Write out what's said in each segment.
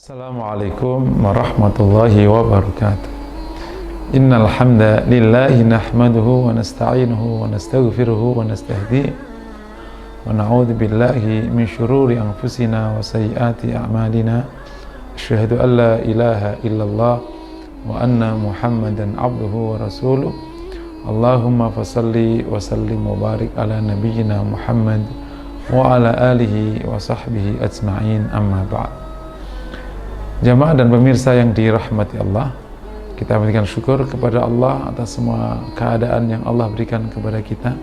Assalamualaikum warahmatullahi wabarakatuh. Innal hamdalillahi nahmaduhu wa nasta'inuhu wa nastaghfiruhu wa nastahdihi wa na'udzu billahi min syururi anfusina wa sayyiati a'malina. Asyhadu an la ilaha illallah wa anna Muhammadan abduhu wa rasuluh. Allahumma fasalli wa sallim wa barik ala nabiyyina Muhammad wa ala alihi wa sahbihi ajma'in, amma ba'd. Jamaah dan pemirsa yang dirahmati Allah, kita berikan syukur kepada Allah atas semua keadaan yang Allah berikan kepada kita,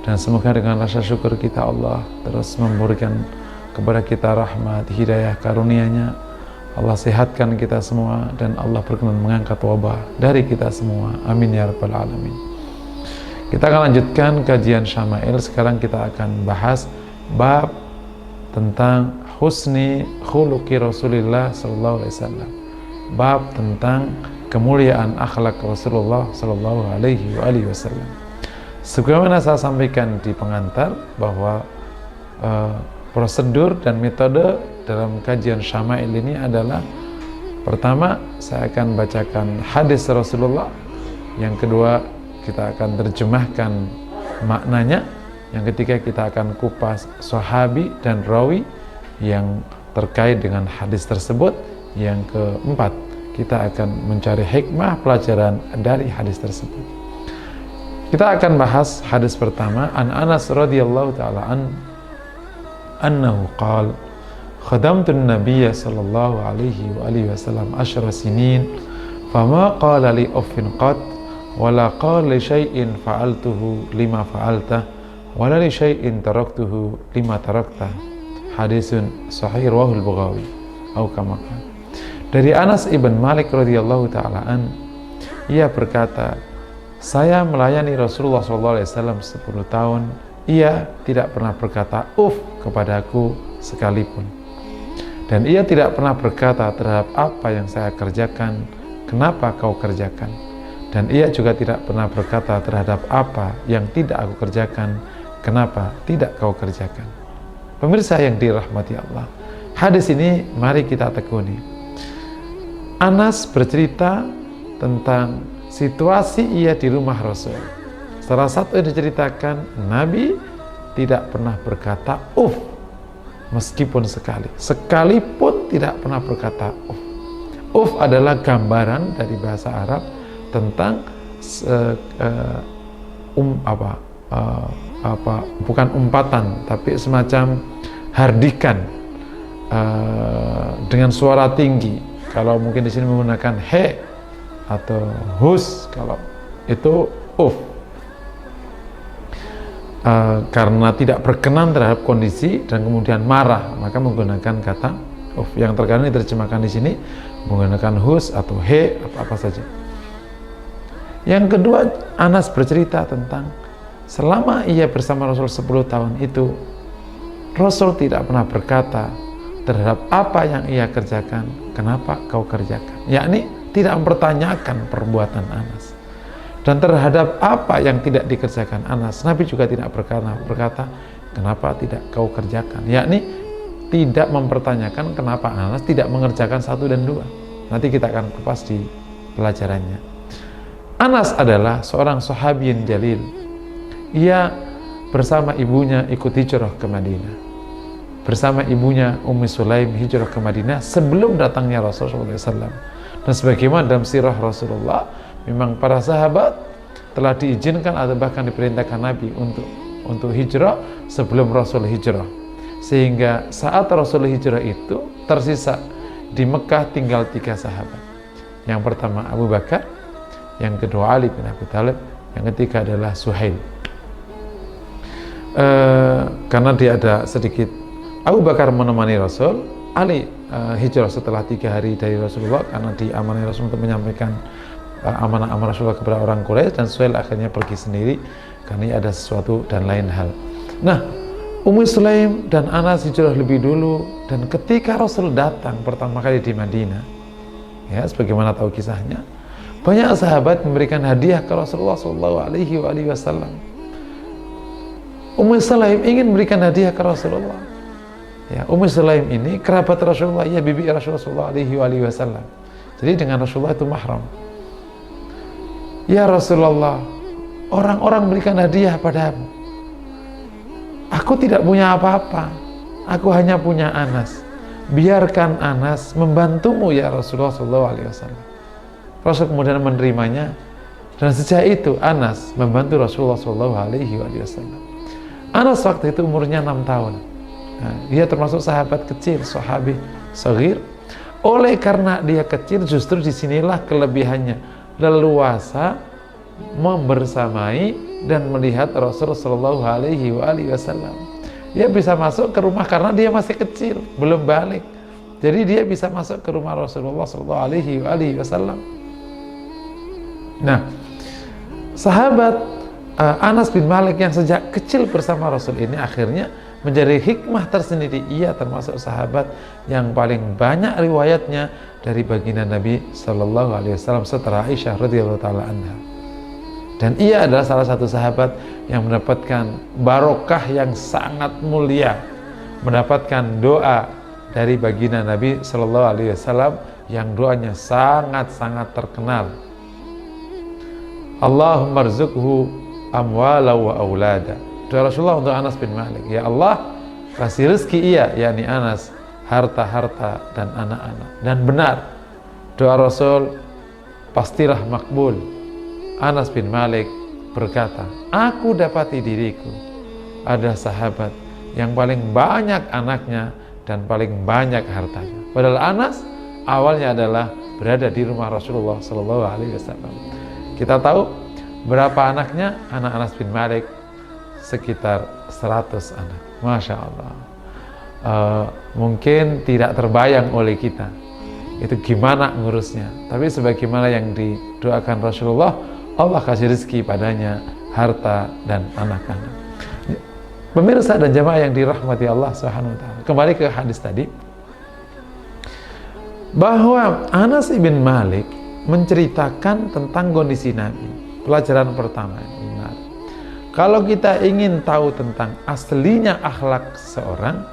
dan semoga dengan rasa syukur kita Allah terus memberikan kepada kita rahmat, hidayah, karunia-Nya. Allah sehatkan kita semua dan Allah berkenan mengangkat wabah dari kita semua, amin ya rabbal alamin. Kita akan lanjutkan kajian Syama'il. Sekarang kita akan bahas bab tentang husni khuluqi Rasulullah sallallahu alaihi wasallam. Bab tentang kemuliaan akhlak Rasulullah sallallahu alaihi wasallam. Sebagaimana saya sampaikan di pengantar bahwa prosedur dan metode dalam kajian Syama'il ini adalah, pertama saya akan bacakan hadis Rasulullah, yang kedua kita akan terjemahkan maknanya, yang ketiga kita akan kupas sahabi dan rawi yang terkait dengan hadis tersebut, yang keempat kita akan mencari hikmah pelajaran dari hadis tersebut. Kita akan bahas hadis pertama, an Anas radhiyallahu taala annahu qala khadamtu an-nabiyya sallallahu alaihi wasallam 10 sinin fama qala li uffin qat wala qala li syai'in fa'altuhu lima fa'alta wala li syai'in taraktuhu lima tarakta. Hadisun sahih rawahul Bughawi atau kama qala. Dari Anas ibn Malik radhiyallahu taala ia berkata, saya melayani Rasulullah SAW 10 tahun, ia tidak pernah berkata kepadaku sekalipun, dan ia tidak pernah berkata terhadap apa yang saya kerjakan, kenapa kau kerjakan, dan ia juga tidak pernah berkata terhadap apa yang tidak aku kerjakan, kenapa tidak kau kerjakan. Pemirsa yang dirahmati Allah, hadis ini mari kita tekuni. Anas bercerita tentang situasi ia di rumah Rasul. Salah satu yang diceritakan, Nabi tidak pernah berkata meskipun sekalipun tidak pernah berkata adalah gambaran dari bahasa Arab tentang bukan umpatan, tapi semacam hardikan dengan suara tinggi. Kalau mungkin di sini menggunakan he atau hus, kalau itu karena tidak berkenan terhadap kondisi dan kemudian marah, maka menggunakan kata yang terkadang diterjemahkan di sini menggunakan hus atau he atau apa saja. Yang kedua, Anas bercerita tentang selama ia bersama Rasul 10 tahun itu, Rasul tidak pernah berkata terhadap apa yang ia kerjakan, kenapa kau kerjakan, yakni tidak mempertanyakan perbuatan Anas. Dan terhadap apa yang tidak dikerjakan Anas, Nabi juga tidak berkata kenapa tidak kau kerjakan, yakni tidak mempertanyakan kenapa Anas tidak mengerjakan 1 dan 2. Nanti kita akan kupas di pelajarannya. Anas adalah seorang sahabiyin jalil. Ia bersama ibunya ikut hijrah ke Madinah. Bersama ibunya Ummi Sulaim hijrah ke Madinah sebelum datangnya Rasulullah SAW. Dan sebagaimana dalam sirah Rasulullah, memang para sahabat telah diizinkan atau bahkan diperintahkan Nabi untuk hijrah sebelum Rasul hijrah. Sehingga saat Rasul hijrah itu tersisa di Mekah tinggal 3 sahabat. Yang pertama Abu Bakar, yang kedua Ali bin Abi Thalib, yang ketiga adalah Suhail. Karena dia ada sedikit, Abu Bakar menemani Rasul, Ali hijrah setelah 3 hari dari Rasulullah karena diamani Rasul untuk menyampaikan amanah Rasulullah kepada orang Quraisy, dan Suhail akhirnya pergi sendiri karena ada sesuatu dan lain hal. Nah, Ummi Sulaim dan Anas hijrah lebih dulu, dan ketika Rasul datang pertama kali di Madinah, ya sebagaimana tahu kisahnya, banyak sahabat memberikan hadiah ke Rasulullah SAW. Ummi Sulaim ingin memberikan hadiah ke Rasulullah, Ya, Ummu Sulaim ini kerabat Rasulullah, ya bibi Rasulullah alaihi wasallam. Jadi dengan Rasulullah itu mahram. Ya Rasulullah, orang-orang berikan hadiah padamu. Aku tidak punya apa-apa. Aku hanya punya Anas. Biarkan Anas membantumu ya Rasulullah SAW. Rasul kemudian menerimanya, dan sejak itu Anas membantu Rasulullah SAW. Anas waktu itu umurnya 6 tahun. Nah, dia termasuk sahabat kecil, sahabi saghir. Oleh karena dia kecil, justru disinilah kelebihannya, leluasa membersamai dan melihat Rasulullah SAW. Dia bisa masuk ke rumah karena dia masih kecil, belum balik. Jadi dia bisa masuk ke rumah Rasulullah SAW. Nah, sahabat Anas bin Malik yang sejak kecil bersama Rasul ini akhirnya menjadi hikmah tersendiri. Ia termasuk sahabat yang paling banyak riwayatnya dari baginda Nabi SAW setelah Aisyah radhiyallahu taala anha. Dan ia adalah salah satu sahabat yang mendapatkan barokah yang sangat mulia, mendapatkan doa dari baginda Nabi SAW yang doanya sangat-sangat terkenal. Allahumma rzuqhu amwala wa aulada. Doa Rasulullah untuk Anas bin Malik, ya Allah kasih rezeki ia, yakni Anas, harta-harta dan anak-anak. Dan benar, doa Rasul pastilah makbul. Anas bin Malik berkata, aku dapati diriku ada sahabat yang paling banyak anaknya dan paling banyak hartanya. Padahal Anas awalnya adalah berada di rumah Rasulullah SAW. Kita tahu berapa anaknya? Anak Anas bin Malik sekitar 100 anak. Masya Allah. Mungkin tidak terbayang oleh kita itu gimana ngurusnya, tapi sebagaimana yang didoakan Rasulullah, Allah kasih rezeki padanya harta dan anak-anak. Pemirsa dan jamaah yang dirahmati Allah Subhanahu wa taala. Kembali ke hadis tadi, bahwa Anas bin Malik menceritakan tentang kondisi Nabi. Pelajaran pertama, benar. Kalau kita ingin tahu tentang aslinya akhlak seseorang,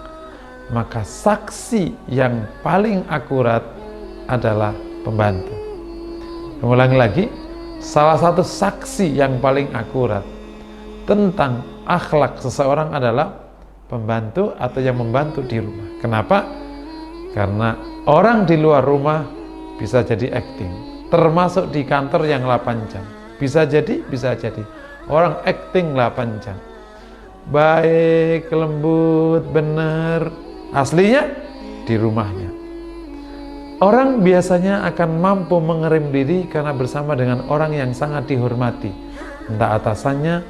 maka saksi yang paling akurat adalah pembantu. Ulangi lagi, salah satu saksi yang paling akurat tentang akhlak seseorang adalah pembantu atau yang membantu di rumah. Kenapa? Karena orang di luar rumah bisa jadi acting, termasuk di kantor yang 8 jam. Bisa jadi orang acting 8 jam. Baik, lembut, benar, aslinya di rumahnya. Orang biasanya akan mampu mengerem diri karena bersama dengan orang yang sangat dihormati, entah atasannya,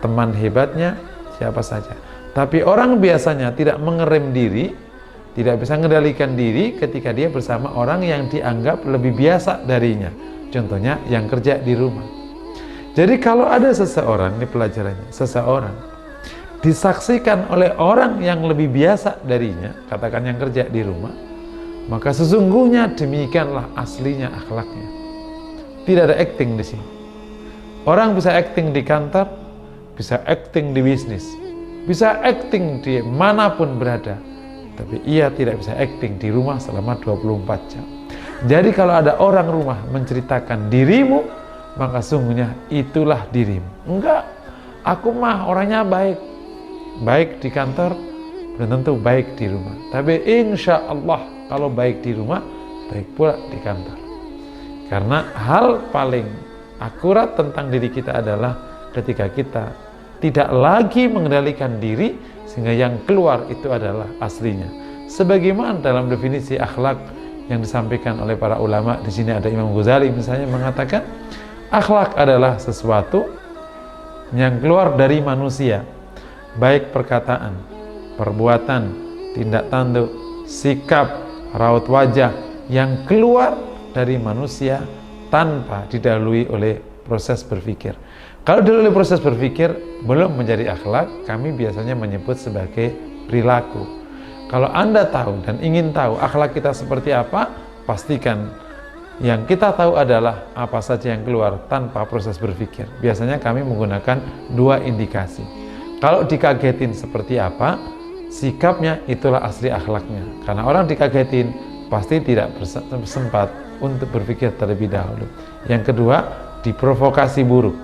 teman hebatnya, siapa saja. Tapi orang biasanya tidak mengerem diri, tidak bisa mengendalikan diri ketika dia bersama orang yang dianggap lebih biasa darinya. Contohnya yang kerja di rumah. Jadi kalau ada seseorang, ini pelajarannya, seseorang disaksikan oleh orang yang lebih biasa darinya, katakan yang kerja di rumah, maka sesungguhnya demikianlah aslinya akhlaknya. Tidak ada acting di sini. Orang bisa acting di kantor, bisa acting di bisnis, bisa acting di manapun berada, tapi ia tidak bisa acting di rumah selama 24 jam. Jadi kalau ada orang rumah menceritakan dirimu, maka sungguhnya itulah dirimu. Enggak, aku mah orangnya baik. Baik di kantor, belum tentu baik di rumah. Tapi insya Allah kalau baik di rumah, baik pula di kantor. Karena hal paling akurat tentang diri kita adalah ketika kita tidak lagi mengendalikan diri, sehingga yang keluar itu adalah aslinya. Sebagaimana dalam definisi akhlak yang disampaikan oleh para ulama, di sini ada Imam Ghazali misalnya mengatakan, akhlak adalah sesuatu yang keluar dari manusia, baik perkataan, perbuatan, tindak tanduk, sikap, raut wajah yang keluar dari manusia tanpa didahului oleh proses berpikir. Kalau didahului proses berpikir belum menjadi akhlak, kami biasanya menyebut sebagai perilaku. Kalau Anda tahu dan ingin tahu akhlak kita seperti apa, pastikan yang kita tahu adalah apa saja yang keluar tanpa proses berpikir. Biasanya kami menggunakan 2 indikasi. Kalau dikagetin seperti apa, sikapnya itulah asli akhlaknya. Karena orang dikagetin pasti tidak sempat untuk berpikir terlebih dahulu. Yang kedua, diprovokasi buruk.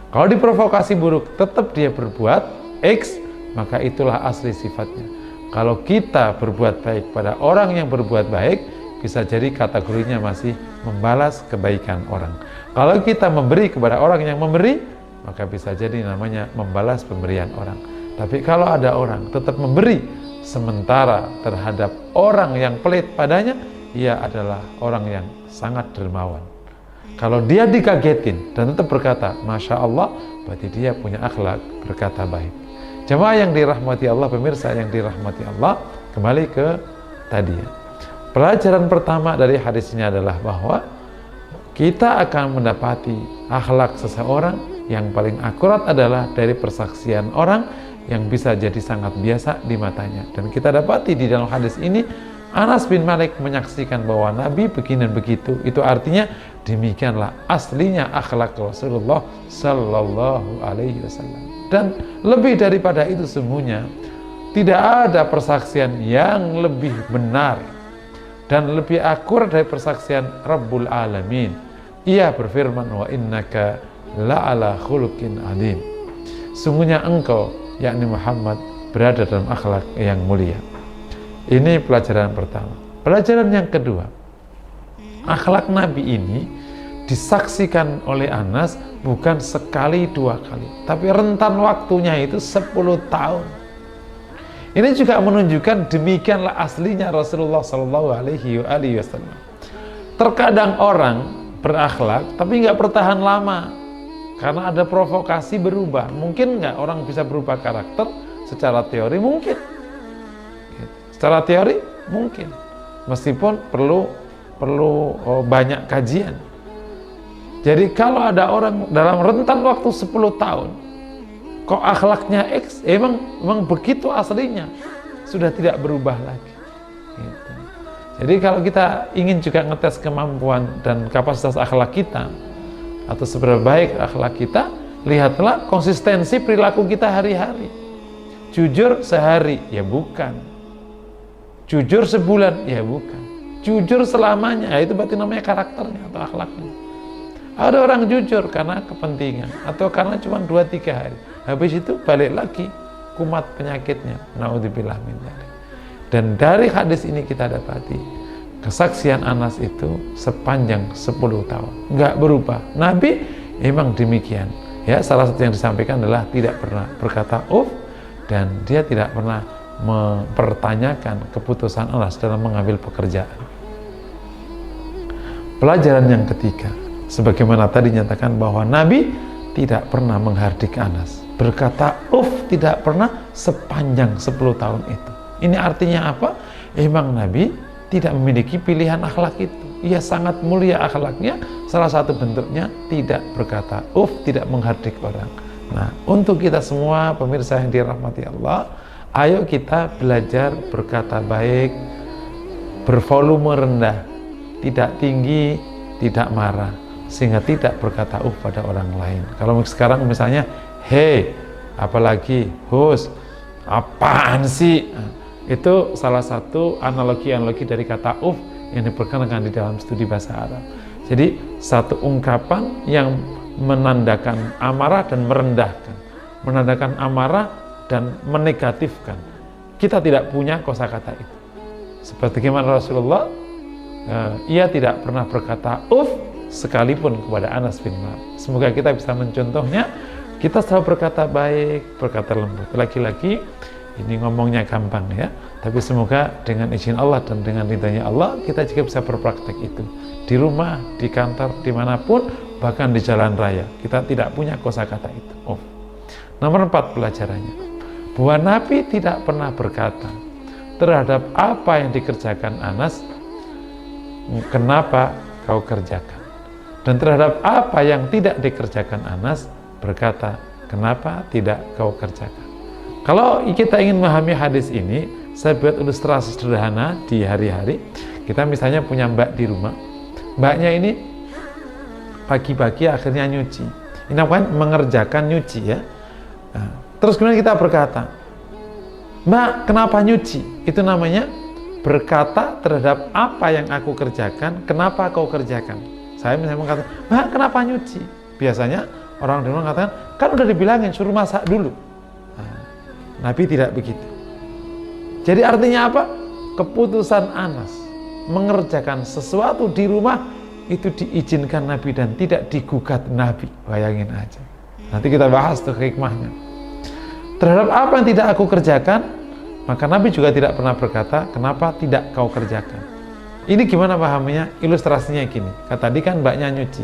Kalau diprovokasi buruk tetap dia berbuat X, maka itulah asli sifatnya. Kalau kita berbuat baik pada orang yang berbuat baik, bisa jadi kategorinya masih membalas kebaikan orang. Kalau kita memberi kepada orang yang memberi, maka bisa jadi namanya membalas pemberian orang. Tapi kalau ada orang tetap memberi sementara terhadap orang yang pelit padanya, ia adalah orang yang sangat dermawan. Kalau dia dikagetin dan tetap berkata Masya Allah, berarti dia punya akhlak berkata baik. Jemaah yang dirahmati Allah, pemirsa yang dirahmati Allah, kembali ke tadi ya. Pelajaran pertama dari hadis ini adalah bahwa kita akan mendapati akhlak seseorang yang paling akurat adalah dari persaksian orang yang bisa jadi sangat biasa di matanya. Dan kita dapati di dalam hadis ini Anas bin Malik menyaksikan bahwa Nabi begini dan begitu. Itu artinya demikianlah aslinya akhlak Rasulullah Sallallahu Alaihi Wasallam. Dan lebih daripada itu semuanya, tidak ada persaksian yang lebih benar dan lebih akurat dari persaksian Rabbul Alamin. Ia berfirman, wa innaka la'ala khuluqin adim. Sungguhnya engkau, yakni Muhammad, berada dalam akhlak yang mulia. Ini pelajaran pertama. Pelajaran yang kedua, akhlak Nabi ini disaksikan oleh Anas bukan sekali dua kali, tapi rentan waktunya itu 10 tahun. Ini juga menunjukkan demikianlah aslinya Rasulullah Shallallahu Alaihi Wasallam. Terkadang orang berakhlak tapi nggak bertahan lama karena ada provokasi berubah. Mungkin nggak orang bisa berubah karakter secara teori? Mungkin. Secara teori mungkin, meskipun perlu banyak kajian. Jadi kalau ada orang dalam rentan waktu 10 tahun kok akhlaknya X, emang begitu aslinya, sudah tidak berubah lagi gitu. Jadi kalau kita ingin juga ngetes kemampuan dan kapasitas akhlak kita atau seberapa baik akhlak kita, lihatlah konsistensi perilaku kita hari-hari. Jujur sehari, ya bukan. Jujur sebulan, ya bukan. Jujur selamanya, ya itu berarti namanya karakternya atau akhlaknya. Ada orang jujur karena kepentingan atau karena cuma 2-3 hari. Habis itu balik lagi kumat penyakitnya. Naudzubillah min dzalik. Dan dari hadis ini kita dapati kesaksian Anas itu sepanjang 10 tahun. Nggak berubah. Nabi memang demikian. Ya, salah satu yang disampaikan adalah tidak pernah berkata dan dia tidak pernah mempertanyakan keputusan Anas dalam mengambil pekerjaan. Pelajaran yang ketiga, sebagaimana tadi nyatakan bahwa Nabi tidak pernah menghardik Anas, berkata tidak pernah sepanjang 10 tahun itu. Ini artinya apa? Emang Nabi tidak memiliki pilihan akhlak itu. Ia sangat mulia akhlaknya. Salah satu bentuknya tidak berkata tidak menghardik orang. Nah, untuk kita semua pemirsa yang dirahmati Allah, ayo kita belajar berkata baik, bervolume rendah, tidak tinggi, tidak marah, sehingga tidak berkata pada orang lain. Kalau sekarang misalnya hey, apalagi hus, apaan sih, itu salah satu analogi dari kata yang diperkenalkan di dalam studi bahasa Arab. Jadi satu ungkapan yang menandakan amarah dan merendahkan, menandakan amarah dan menegatifkan. Kita tidak punya kosakata itu. Seperti gimana Rasulullah, ia tidak pernah berkata sekalipun kepada Anas bin Malik. Semoga kita bisa mencontohnya. Kita selalu berkata baik, berkata lembut. Laki-laki ini ngomongnya gampang ya, tapi semoga dengan izin Allah dan dengan ridhanya Allah kita juga bisa berpraktek itu di rumah, di kantor, dimanapun, bahkan di jalan raya. Kita tidak punya kosakata itu. Nomor 4 pelajarannya, bahwa Nabi tidak pernah berkata terhadap apa yang dikerjakan Anas, kenapa kau kerjakan, dan terhadap apa yang tidak dikerjakan Anas berkata, kenapa tidak kau kerjakan. Kalau kita ingin memahami hadis ini, saya buat ilustrasi sederhana di hari-hari. Kita misalnya punya mbak di rumah. Mbaknya ini pagi-pagi akhirnya nyuci. Ini apa? Mengerjakan nyuci ya. Nah, terus kemudian kita berkata, Mbak, kenapa nyuci? Itu namanya berkata terhadap apa yang aku kerjakan, kenapa kau kerjakan. Saya misalnya mengatakan, Mbak, kenapa nyuci? Biasanya orang dulu mengatakan, kan udah dibilangin suruh masak dulu. Nah, Nabi tidak begitu. Jadi artinya apa? Keputusan Anas mengerjakan sesuatu di rumah itu diizinkan Nabi dan tidak digugat Nabi. Bayangin aja. Nanti kita bahas tuh hikmahnya. Terhadap apa yang tidak aku kerjakan, maka Nabi juga tidak pernah berkata, kenapa tidak kau kerjakan. Ini gimana pahamnya? Ilustrasinya gini. Kata tadi kan mbaknya nyuci.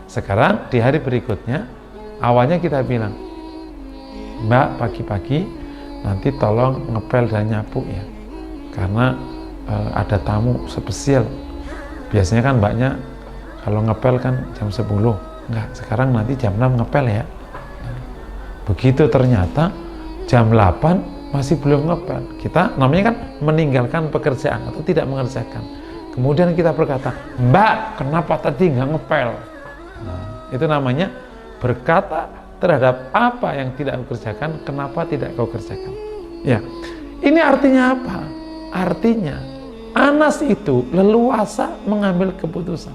Sekarang di hari berikutnya, awalnya kita bilang, Mbak pagi-pagi nanti tolong ngepel dan nyapu ya. Karena ada tamu spesial. Biasanya kan mbaknya kalau ngepel kan jam 10. Enggak, sekarang nanti jam 6 ngepel ya. Begitu ternyata jam 8 masih belum ngepel. Kita namanya kan meninggalkan pekerjaan atau tidak mengerjakan. Kemudian kita berkata, Mbak, kenapa tadi nggak ngepel? Nah, itu namanya berkata terhadap apa yang tidak kau kerjakan, kenapa tidak kau kerjakan. Ya, ini artinya apa? Artinya Anas itu leluasa mengambil keputusan.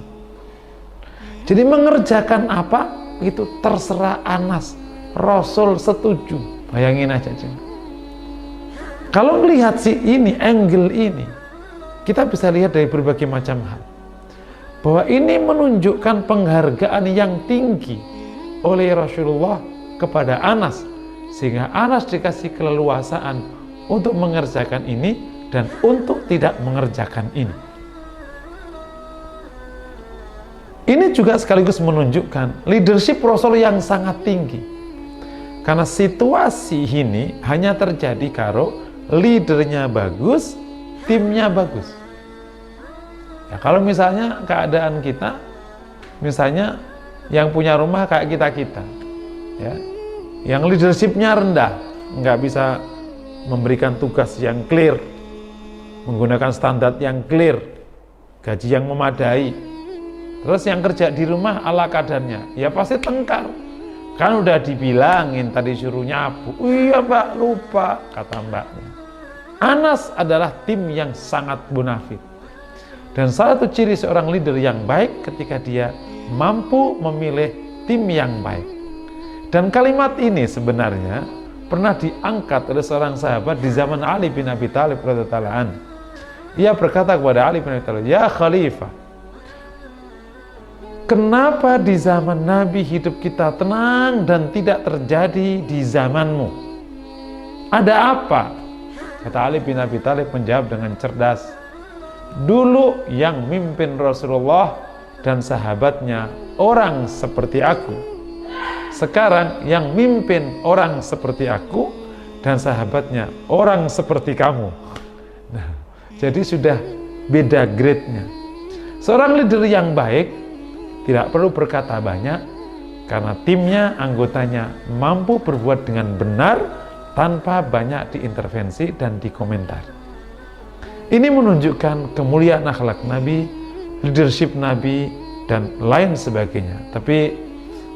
Jadi mengerjakan apa itu terserah Anas. Rasul setuju. Bayangin aja. Kalau melihat angle ini, kita bisa lihat dari berbagai macam hal. Bahwa ini menunjukkan penghargaan yang tinggi oleh Rasulullah kepada Anas. Sehingga Anas dikasih keleluasaan untuk mengerjakan ini dan untuk tidak mengerjakan ini. Ini juga sekaligus menunjukkan leadership Rasul yang sangat tinggi. Karena situasi ini hanya terjadi kalau leadernya bagus, timnya bagus. Ya, kalau misalnya keadaan kita, misalnya yang punya rumah kayak kita-kita, ya, yang leadershipnya rendah, nggak bisa memberikan tugas yang clear, menggunakan standar yang clear, gaji yang memadai, terus yang kerja di rumah ala kadarnya, ya pasti tengkar. Kan udah dibilangin tadi suruh nyapu. Iya mbak, lupa, kata mbaknya. Anas adalah tim yang sangat bonafit. Dan salah satu ciri seorang leader yang baik ketika dia mampu memilih tim yang baik. Dan kalimat ini sebenarnya pernah diangkat oleh seorang sahabat di zaman Ali bin Abi Thalib radhiyallahu anhu. Ia berkata kepada Ali bin Abi Thalib, ya Khalifah, kenapa di zaman Nabi hidup kita tenang dan tidak terjadi di zamanmu? Ada apa? Kata Ali bin Abi Thalib menjawab dengan cerdas. Dulu yang mimpin Rasulullah dan sahabatnya orang seperti aku. Sekarang yang mimpin orang seperti aku dan sahabatnya orang seperti kamu. Nah, jadi sudah beda grade-nya. Seorang leader yang baik tidak perlu berkata banyak karena timnya, anggotanya mampu berbuat dengan benar tanpa banyak diintervensi dan dikomentar. Ini menunjukkan kemuliaan akhlak Nabi, leadership Nabi, dan lain sebagainya. Tapi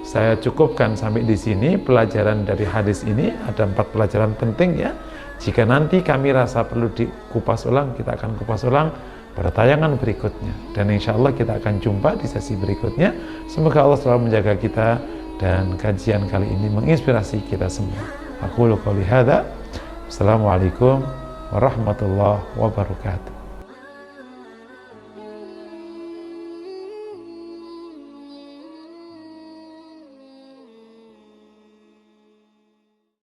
saya cukupkan sampai di sini pelajaran dari hadis ini. Ada 4 pelajaran penting ya. Jika nanti kami rasa perlu dikupas ulang, kita akan kupas ulang pada tayangan berikutnya, dan insya Allah kita akan jumpa di sesi berikutnya. Semoga Allah selalu menjaga kita dan kajian kali ini menginspirasi kita semua. Aku qouli hadza. Assalamualaikum warahmatullahi wabarakatuh.